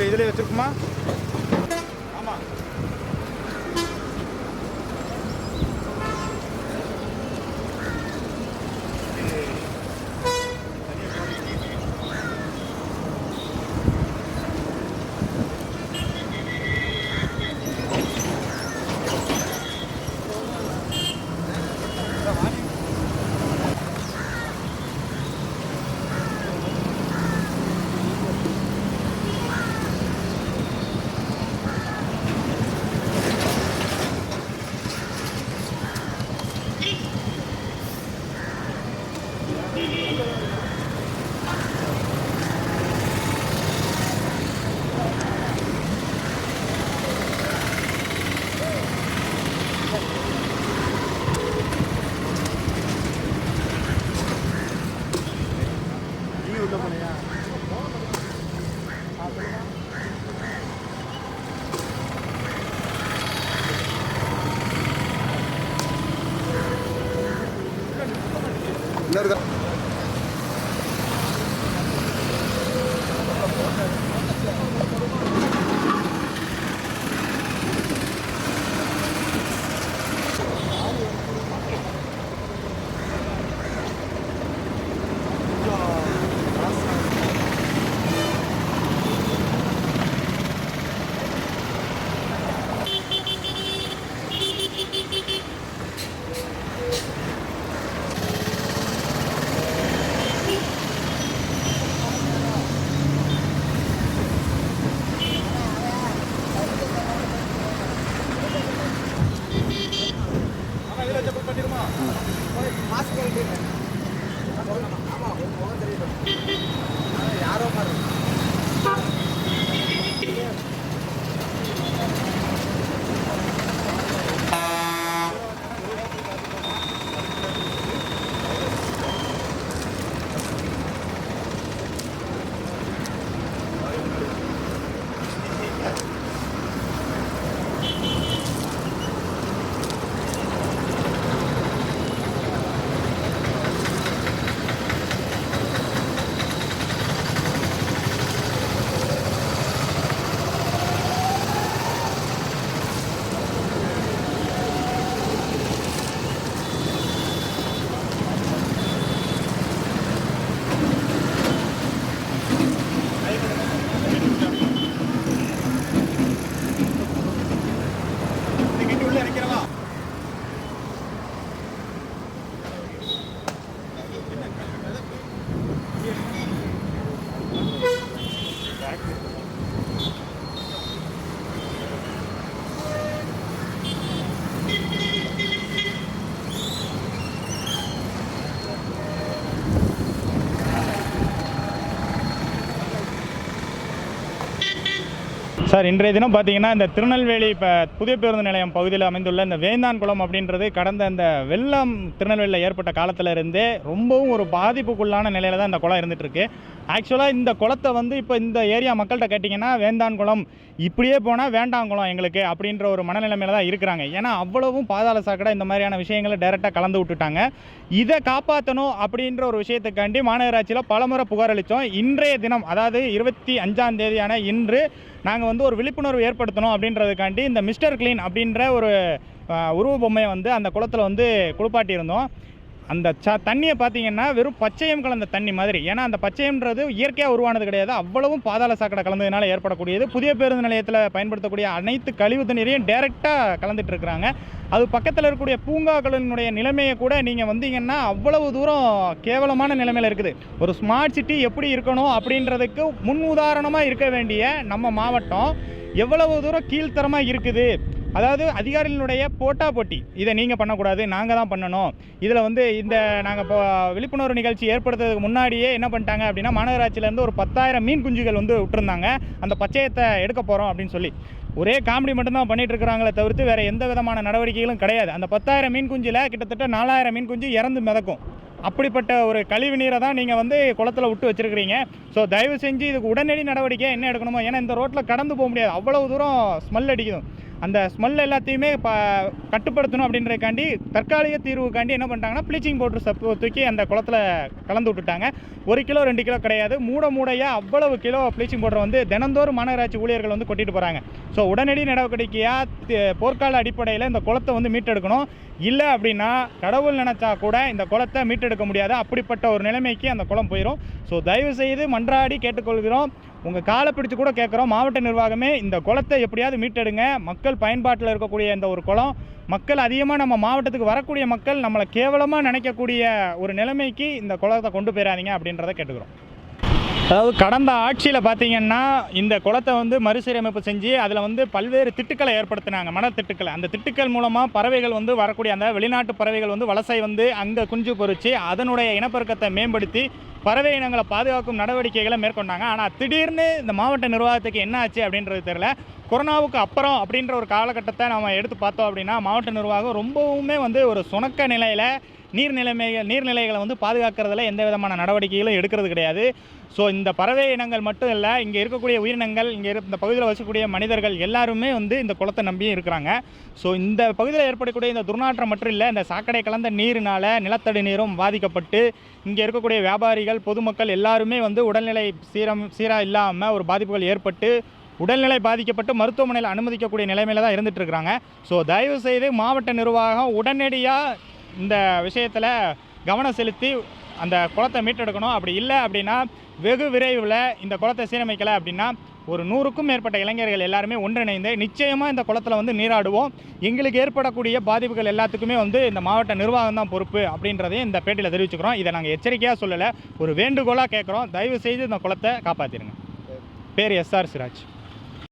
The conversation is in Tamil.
இதில் வச்சுருக்குமா? ஆமாம். இன்னொரு யாரோ மாதிரி சார், இன்றைய தினம் பார்த்தீங்கன்னா இந்த திருநெல்வேலி இப்போ புதிய பேருந்து நிலையம் பகுதியில் அமைந்துள்ள இந்த வேந்தான்குளம் அப்படின்றது கடந்த இந்த வெள்ளம் திருநெல்வேலியில் ஏற்பட்ட காலத்தில் இருந்தே ரொம்பவும் ஒரு பாதிப்புக்குள்ளான நிலையில் தான் இந்த குளம் இருந்துகிட்ருக்கு. ஆக்சுவலாக இந்த குளத்தை வந்து இப்போ இந்த ஏரியா மக்கள்கிட்ட கேட்டிங்கன்னா வேந்தான்குளம் இப்படியே போனால் வேண்டாங்குளம் எங்களுக்கு அப்படின்ற ஒரு மனநிலைமையில் தான் இருக்கிறாங்க. ஏன்னா அவ்வளவும் பாதாள சாக்கடை இந்த மாதிரியான விஷயங்களை டைரெக்டாக கலந்து விட்டுட்டாங்க. இதை காப்பாற்றணும் அப்படின்ற ஒரு விஷயத்துக்காண்டி மாநகராட்சியில் பலமுறை புகார் அளித்தோம். இன்றைய தினம், அதாவது 25ஆம் தேதியான இன்று நாங்கள் வந்து ஒரு விழிப்புணர்வு ஏற்படுத்தணும் அப்படின்றதுக்காண்டி இந்த மிஸ்டர் கிளீன் அப்படின்ற ஒரு உருவ பொம்மையை வந்து அந்த குளத்தில் வந்து குளிப்பாட்டியிருந்தோம். அந்த தண்ணியை பார்த்தீங்கன்னா வெறும் பச்சையம் கலந்த தண்ணி மாதிரி. ஏன்னா அந்த பச்சையம்ன்றது இயற்கையாக உருவானது கிடையாது, அவ்வளவும் பாதாள சாக்கடை கலந்ததுனால ஏற்படக்கூடியது. புதிய பேருந்து நிலையத்தில் பயன்படுத்தக்கூடிய அனைத்து கழிவு தண்ணீரையும் டைரெக்டாக கலந்துட்டு இருக்கிறாங்க. அது பக்கத்தில் இருக்கக்கூடிய பூங்காக்களினுடைய நிலைமையை கூட நீங்கள் வந்தீங்கன்னா அவ்வளவு தூரம் கேவலமான நிலைமையில் இருக்குது. ஒரு ஸ்மார்ட் சிட்டி எப்படி இருக்கணும் அப்படின்றதுக்கு முன் உதாரணமாக இருக்க வேண்டிய நம்ம மாவட்டம் எவ்வளவு தூரம் கீழ்த்தரமாக இருக்குது. அதாவது அதிகாரிகளுடைய போட்டி இதை நீங்கள் பண்ணக்கூடாது, நாங்கள் தான் பண்ணணும். இதில் வந்து இந்த நாங்கள் இப்போ விழிப்புணர்வு நிகழ்ச்சி ஏற்படுத்துறதுக்கு முன்னாடியே என்ன பண்ணிட்டாங்க அப்படின்னா, மாநகராட்சியிலேருந்து ஒரு 10,000 மீன் குஞ்சுகள் வந்து விட்டுருந்தாங்க, அந்த பச்சையத்தை எடுக்க போகிறோம் அப்படின்னு சொல்லி. ஒரே காமெடி மட்டும்தான் பண்ணிகிட்டு இருக்கிறாங்களே தவிர்த்து வேறு எந்த விதமான நடவடிக்கைகளும் கிடையாது. அந்த 10,000 மீன் குஞ்சில் கிட்டத்தட்ட 4,000 மீன் குஞ்சு இறந்து மிதக்கும். அப்படிப்பட்ட ஒரு கழிவு நீரை தான் நீங்கள் வந்து குளத்தில் விட்டு வச்சுருக்கிறீங்க. ஸோ தயவு செஞ்சு இதுக்கு உடனடி நடவடிக்கை என்ன எடுக்கணுமோ. ஏன்னா இந்த ரோட்டில் கடந்து போக முடியாது, அவ்வளவு தூரம் ஸ்மெல் அடிக்குது. அந்த ஸ்மெல் எல்லாத்தையுமே கட்டுப்படுத்தணும் அப்படின்றதுக்காண்டி தற்காலிக தீர்வுக்காண்டி என்ன பண்ணிட்டாங்கன்னா ப்ளீச்சிங் பவுடர் சப்பு தூக்கி அந்த குளத்தில் கலந்து விட்டுட்டாங்க. 1 கிலோ 2 கிலோ கிடையாது, மூடையாக அவ்வளவு கிலோ ப்ளீச்சிங் பவுடர் வந்து தினந்தோறும் மாநகராட்சி ஊழியர்கள் வந்து கொட்டிட்டு போகிறாங்க. ஸோ உடனடி நடவடிக்கையாக போர்க்கால அடிப்படையில் இந்த குளத்தை வந்து மீட்டெடுக்கணும். இல்லை அப்படின்னா கடவுள் நினச்சா கூட இந்த குளத்தை மீட்டெடுக்க முடியாது. அப்படிப்பட்ட ஒரு நிலைமைக்கு அந்த குளம் போயிடும். ஸோ தயவுசெய்து மன்றாடி கேட்டுக்கொள்கிறோம், உங்கள் காலை பிடிச்சி கூட கேட்குறோம், மாவட்ட நிர்வாகமே இந்த குளத்தை எப்படியாவது மீட்டெடுங்க. மக்கள் பயன்பாட்டில் இருக்கக்கூடிய இந்த ஒரு குளம், மக்கள் அதிகமாக நம்ம மாவட்டத்துக்கு வரக்கூடிய மக்கள் நம்மளை கேவலமாக நினைக்கக்கூடிய ஒரு நிலைமைக்கு இந்த குளத்தை கொண்டு போயிடாதீங்க அப்படின்றத கேட்டுக்கிறோம். அதாவது கடந்த ஆட்சியில் பார்த்திங்கன்னா இந்த குளத்தை வந்து மறுசீரமைப்பு செஞ்சு அதில் வந்து பல்வேறு திட்டுக்களை ஏற்படுத்தினாங்க, மணல் திட்டுக்களை. அந்த திட்டுக்கள் மூலமாக பறவைகள் வந்து வரக்கூடிய அந்த வெளிநாட்டு பறவைகள் வந்து வலசை வந்து அங்கே குஞ்சு பொறிச்சு அதனுடைய இனப்பெருக்கத்தை மேம்படுத்தி பறவை இனங்களை பாதுகாக்கும் நடவடிக்கைகளை மேற்கொண்டாங்க. ஆனால் திடீர்னு இந்த மாவட்ட நிர்வாகத்துக்கு என்ன ஆச்சு அப்படின்றது தெரியல. கொரோனாவுக்கு அப்புறம் அப்படின்ற ஒரு காலகட்டத்தை நம்ம எடுத்து பார்த்தோம் அப்படின்னா மாவட்ட நிர்வாகம் ரொம்பவுமே வந்து ஒரு சுணக்க நிலையில் நீர்நிலைகளை வந்து பாதுகாக்கிறதுல எந்த விதமான நடவடிக்கைகளும் எடுக்கிறது கிடையாது. ஸோ இந்த பறவை இனங்கள் மட்டும் இல்லை, இங்கே இருக்கக்கூடிய உயிரினங்கள், இந்த பகுதியில் வசிக்கக்கூடிய மனிதர்கள் எல்லாருமே வந்து இந்த குளத்தை நம்பியும் இருக்கிறாங்க. ஸோ இந்த பகுதியில் ஏற்படக்கூடிய இந்த துர்நாற்றம் மட்டும் இல்லை, இந்த சாக்கடை கலந்த நீரினால் நிலத்தடி நீரும் பாதிக்கப்பட்டு இங்கே இருக்கக்கூடிய வியாபாரிகள், பொதுமக்கள் எல்லாருமே வந்து உடல்நிலை சீராக இல்லாமல் ஒரு பாதிப்புகள் ஏற்பட்டு உடல்நிலை பாதிக்கப்பட்டு மருத்துவமனையில் அனுமதிக்கக்கூடிய நிலைமையில் தான் இருந்துகிட்டு இருக்கிறாங்க. ஸோ தயவுசெய்து மாவட்ட நிர்வாகம் உடனடியாக இந்த விஷயத்தில் கவனம் செலுத்தி அந்த குளத்தை மீட்டெடுக்கணும். அப்படி இல்லை அப்படின்னா வெகு விரைவில் இந்த குளத்தை சீரமைக்கலை அப்படின்னா ஒரு 100க்கும் மேற்பட்ட இளைஞர்கள் எல்லாருமே ஒன்றிணைந்து நிச்சயமாக இந்த குளத்தில் வந்து நீராடுவோம். எங்களுக்கு ஏற்படக்கூடிய பாதிப்புகள் எல்லாத்துக்குமே வந்து இந்த மாவட்ட நிர்வாகம் தான் பொறுப்பு அப்படின்றதையும் இந்த பேட்டியில் தெரிவிச்சுக்கிறோம். இதை நாங்கள் எச்சரிக்கையாக சொல்லலை, ஒரு வேண்டுகோளாக கேட்குறோம். தயவு செய்து இந்த குளத்தை காப்பாற்றிடுங்க. பேர் SR சிராஜ்.